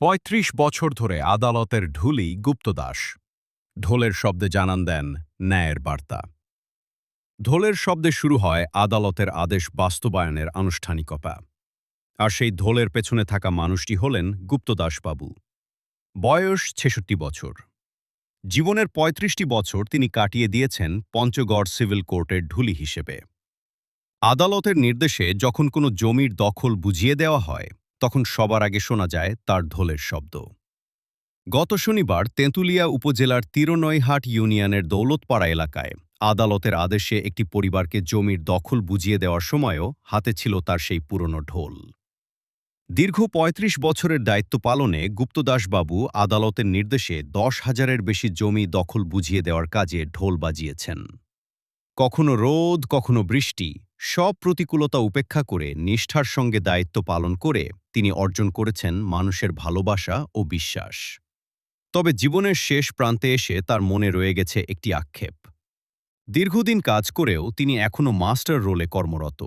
৩৫ বছর ধরে আদালতের ঢুলি গুপ্তদাস ঢোলের শব্দে জানান দেন ন্যায়ের বার্তা। ঢোলের শব্দে শুরু হয় আদালতের আদেশ বাস্তবায়নের আনুষ্ঠানিকতা। আর সেই ঢোলের পেছনে থাকা মানুষটি হলেন গুপ্তদাসবাবু। বয়স ৬৬ বছর। জীবনের ৩৫টি বছর তিনি কাটিয়ে দিয়েছেন পঞ্চগড় সিভিল কোর্টের ঢুলি হিসেবে। আদালতের নির্দেশে যখন কোনো জমির দখল বুঝিয়ে দেওয়া হয়, তখন সবার আগে শোনা যায় তার ঢোলের শব্দ। গত শনিবার তেঁতুলিয়া উপজেলার তিরনইহাট ইউনিয়নের দৌলতপাড়া এলাকায় আদালতের আদেশে একটি পরিবারকে জমির দখল বুঝিয়ে দেওয়ার সময়ও হাতে ছিল তার সেই পুরনো ঢোল। দীর্ঘ ৩৫ বছরের দায়িত্ব পালনে গুপ্তদাসবাবু আদালতের নির্দেশে ১০,০০০-এর বেশি জমি দখল বুঝিয়ে দেওয়ার কাজে ঢোল বাজিয়েছেন। কখনো রোদ, কখনো বৃষ্টি, সব প্রতিকূলতা উপেক্ষা করে নিষ্ঠার সঙ্গে দায়িত্ব পালন করে তিনি অর্জন করেছেন মানুষের ভালোবাসা ও বিশ্বাস। তবে জীবনের শেষ প্রান্তে এসে তার মনে রয়ে গেছে একটি আক্ষেপ। দীর্ঘদিন কাজ করেও তিনি এখনও মাস্টার রোলে কর্মরত।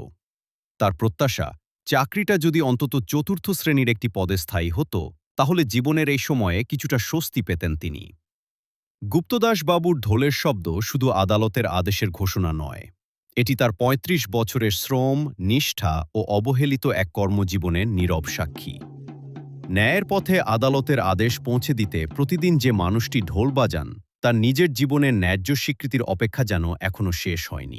তার প্রত্যাশা, চাকরিটা যদি অন্তত চতুর্থ শ্রেণীর একটি পদে স্থায়ী হতো, তাহলে জীবনের এই সময়ে কিছুটা স্বস্তি পেতেন তিনি। গুপ্তদাসবাবুর ঢোলের শব্দ শুধু আদালতের আদেশের ঘোষণা নয়, এটি তার ৩৫ বছরের শ্রম, নিষ্ঠা ও অবহেলিত এক কর্মজীবনের নীরব সাক্ষী। ন্যায়ের পথে আদালতের আদেশ পৌঁছে দিতে প্রতিদিন যে মানুষটি ঢোল বাজান, তার নিজের জীবনের ন্যায্য স্বীকৃতির অপেক্ষা যেন এখনও শেষ হয়নি।